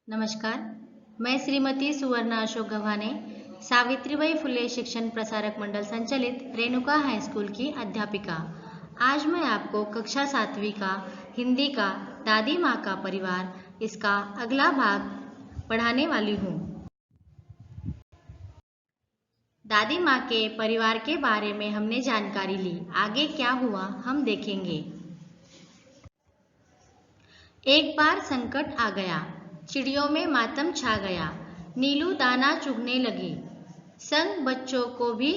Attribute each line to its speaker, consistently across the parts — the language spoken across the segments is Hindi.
Speaker 1: नमस्कार, मैं श्रीमती सुवर्णा अशोक गव्हाणे, सावित्रीबाई फुले शिक्षण प्रसारक मंडल संचालित रेणुका हाई स्कूल की अध्यापिका। आज मैं आपको कक्षा 7वीं का हिंदी का दादी माँ का परिवार इसका अगला भाग पढ़ाने वाली हूँ। दादी माँ के परिवार के बारे में हमने जानकारी ली, आगे क्या हुआ हम देखेंगे। एक बार संकट आ गया, चिड़ियों में मातम छा गया। नीलू दाना चुगने लगी, संग बच्चों को भी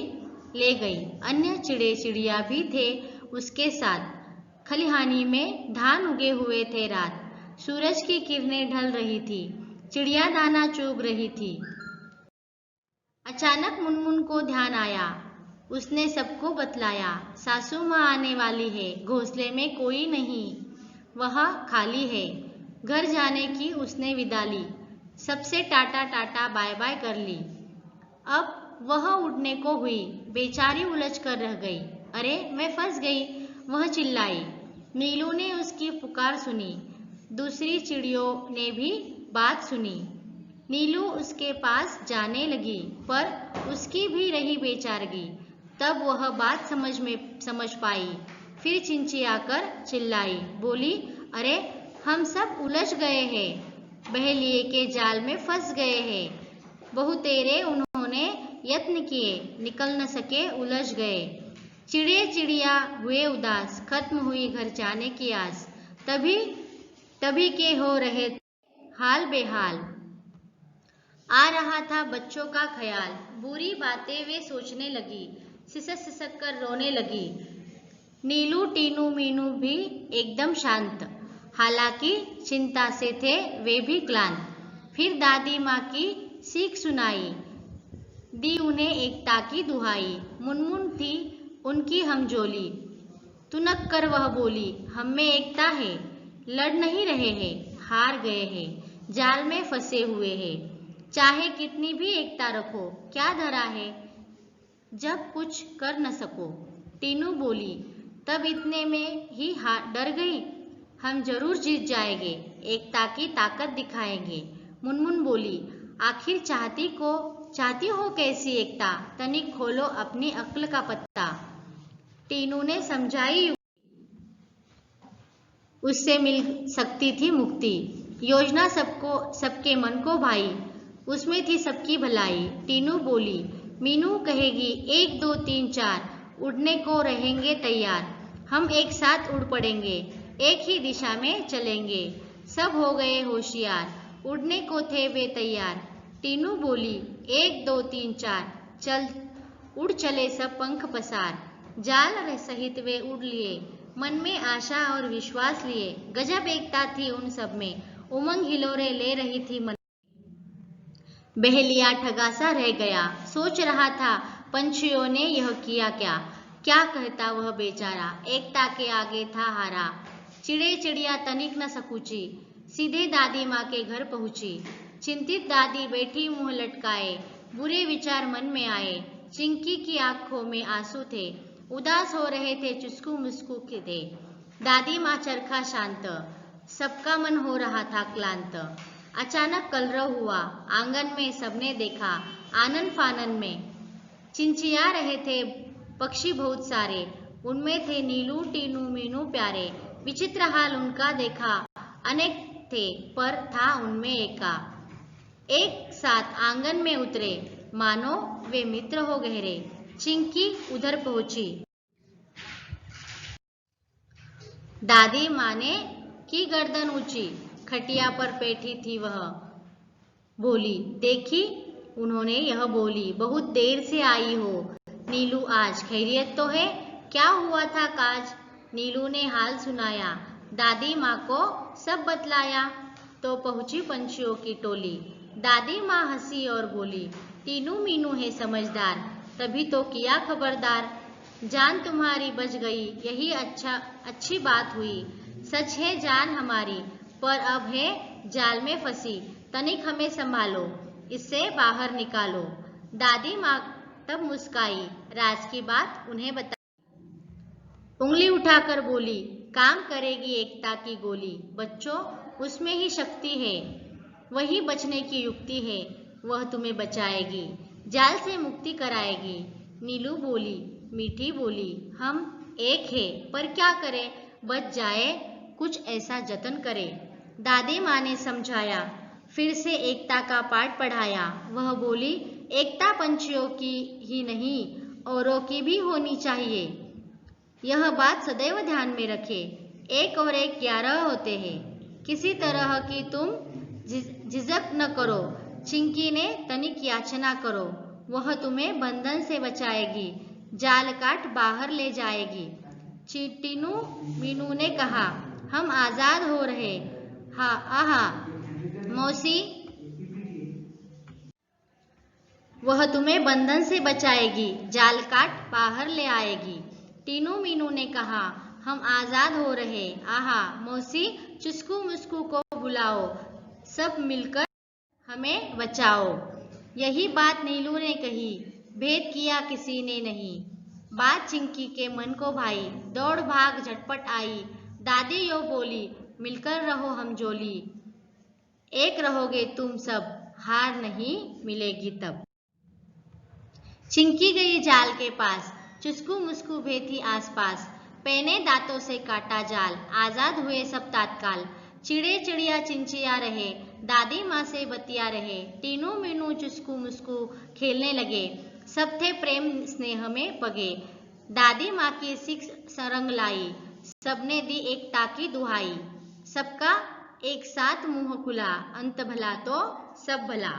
Speaker 1: ले गई। अन्य चिड़े चिड़िया भी थे उसके साथ। खलिहानी में धान उगे हुए थे। रात सूरज की किरणें ढल रही थी, चिड़िया दाना चुग रही थी। अचानक मुनमुन को ध्यान आया, उसने सबको बतलाया, सासू माँ आने वाली है, घोंसले में कोई नहीं, वह खाली है। घर जाने की उसने विदा ली, सबसे टाटा टाटा बाय बाय कर ली। अब वह उड़ने को हुई, बेचारी उलझ कर रह गई। अरे मैं फंस गई, वह चिल्लाई। नीलू ने उसकी पुकार सुनी, दूसरी चिड़ियों ने भी बात सुनी। नीलू उसके पास जाने लगी, पर उसकी भी रही बेचारगी। तब वह बात समझ पाई, फिर चिंचियाकर चिल्लाई, बोली, अरे हम सब उलझ गए हैं, बहेलिए के जाल में फंस गए हैं। बहुतेरे उन्होंने यत्न किए, निकल न सके, उलझ गए। चिड़े चिड़िया हुए उदास, खत्म हुई घर जाने की आस। तभी के हो रहे हाल बेहाल। आ रहा था बच्चों का ख्याल, बुरी बातें वे सोचने लगी, सिसक कर रोने लगी। नीलू टीनू मीनू भी एकदम शांत, हालांकि चिंता से थे वे भी क्लांत। फिर दादी माँ की सीख सुनाई, दी उन्हें एकता की दुहाई। मुनमुन थी उनकी हमजोली, तुनक कर वह बोली, हम में एकता है, लड़ नहीं रहे हैं, हार गए हैं, जाल में फंसे हुए हैं। चाहे कितनी भी एकता रखो, क्या धरा है जब कुछ कर न सको। टीनू बोली, तब इतने में ही डर गई, हम जरूर जीत जाएंगे, एकता की ताकत दिखाएंगे। मुनमुन बोली, आखिर चाहती हो कैसी एकता, तनिक खोलो अपनी अक्ल का पत्ता। टीनू ने समझाई, उससे मिल सकती थी मुक्ति, योजना सबके मन को भाई, उसमें थी सबकी भलाई। टीनू बोली, मीनू कहेगी 1 2 3 4, उड़ने को रहेंगे तैयार, हम एक साथ उड़ पड़ेंगे, एक ही दिशा में चलेंगे। सब हो गए होशियार, उड़ने को थे वे तैयार। टीनू बोली, 1 2 3 4, चल उड़ चले सब पंख पसार। जाल सहित वे उड़ लिए, मन में आशा और विश्वास लिए। गजब एकता थी उन सब में, उमंग हिलोरे ले रही थी मन। बहेलिया ठगासा रह गया, सोच रहा था पंछियों ने यह किया क्या, क्या कहता वह बेचारा, एकता के आगे था हारा। चिड़े चिड़िया तनिक न सकूची, सीधे दादी माँ के घर पहुंची। चिंतित दादी बैठी मुंह लटकाए, बुरे विचार मन में आए। चिंकी की आंखों में आंसू थे, उदास हो रहे थे, चुस्कू मुस्कू के थे। दादी माँ चरखा शांत, सबका मन हो रहा था क्लांत। अचानक कलरव हुआ, आंगन में सबने देखा, आनन फानन में चिंचिया रहे थे पक्षी बहुत सारे, उनमें थे नीलू टीनू मीनू प्यारे। विचित्र हाल उनका देखा, अनेक थे पर था उनमें एका। एक साथ आंगन में उतरे, मानो वे मित्र हो गहरे। चिंकी उधर पहुंची, दादी माँ ने की गर्दन ऊंची, खटिया पर बैठी थी वह, बोली, देखी उन्होंने यह बोली, बहुत देर से आई हो नीलू, आज खैरियत तो है, क्या हुआ था काज। नीलू ने हाल सुनाया, दादी माँ को सब बतलाया। तो पहुंची पंछियों की टोली, दादी माँ हंसी और बोली, टीनू मीनू है समझदार, तभी तो किया खबरदार। जान तुम्हारी बच गई, यही अच्छी बात हुई। सच है जान हमारी, पर अब है जाल में फंसी, तनिक हमें संभालो, इससे बाहर निकालो। दादी माँ तब मुस्काई, राज की बात उन्हें बताई। उंगली उठाकर बोली, काम करेगी एकता की गोली, बच्चों उसमें ही शक्ति है, वही बचने की युक्ति है, वह तुम्हें बचाएगी, जाल से मुक्ति कराएगी। नीलू बोली, मीठी बोली, हम एक है, पर क्या करें, बच जाए, कुछ ऐसा जतन करे। दादी माँ ने समझाया, फिर से एकता का पाठ पढ़ाया। वह बोली, एकता पंछियों की ही नहीं, औरों की भी होनी चाहिए। यह बात सदैव ध्यान में रखे। 1 और 1 11 होते हैं। किसी तरह की तुम झिझक न करो। चिंकी ने तनिक याचना करो, वह तुम्हें बंधन से बचाएगी, जाल काट बाहर ले जाएगी। टीनू मीनू ने कहा, हम आजाद हो रहे। हाँ आहा मौसी, वह तुम्हें बंधन से बचाएगी, जाल काट बाहर ले आएगी। टीनू मीनू ने कहा, हम आजाद हो रहे। आहा मौसी, चुस्कू मुस्कू को बुलाओ, सब मिलकर हमें बचाओ। यही बात नीलू ने कही, भेद किया किसी ने नहीं। बात चिंकी के मन को भाई, दौड़ भाग झटपट आई। दादी यो बोली, मिलकर रहो हम जोली, एक रहोगे तुम सब, हार नहीं मिलेगी तब। चिंकी गई जाल के पास, चुस्कू मुस्कू भेदी आसपास, पहने दांतों से काटा जाल, आजाद हुए सब तात्काल। चिड़े चिड़िया चिंचिया रहे, दादी माँ से बतिया रहे, टीनू मीनू चुस्कू मुस्कू खेलने लगे, सब थे प्रेम स्नेह में पगे। दादी माँ की सीख सरंग लाई, सबने दी एकता की दुहाई, सबका एक साथ मुंह खुला, अंत भला तो सब भला।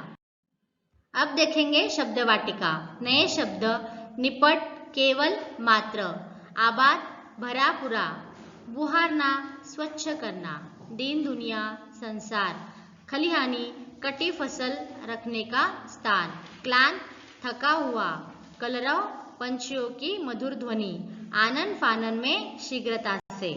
Speaker 1: अब देखेंगे शब्द वाटिका। नए शब्द, निपट, केवल, मात्र, आबाद, भरा पूरा, बुहारना, स्वच्छ करना, दीन दुनिया, संसार, खलिहानी, कटी फसल रखने का स्थान, क्लांत, थका हुआ, कलरव, पंछियों की मधुर ध्वनि, आनन फानन में शीघ्रता से।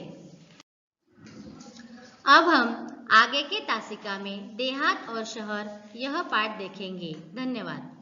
Speaker 1: अब हम आगे के तासिका में देहात और शहर यह पाठ देखेंगे। धन्यवाद।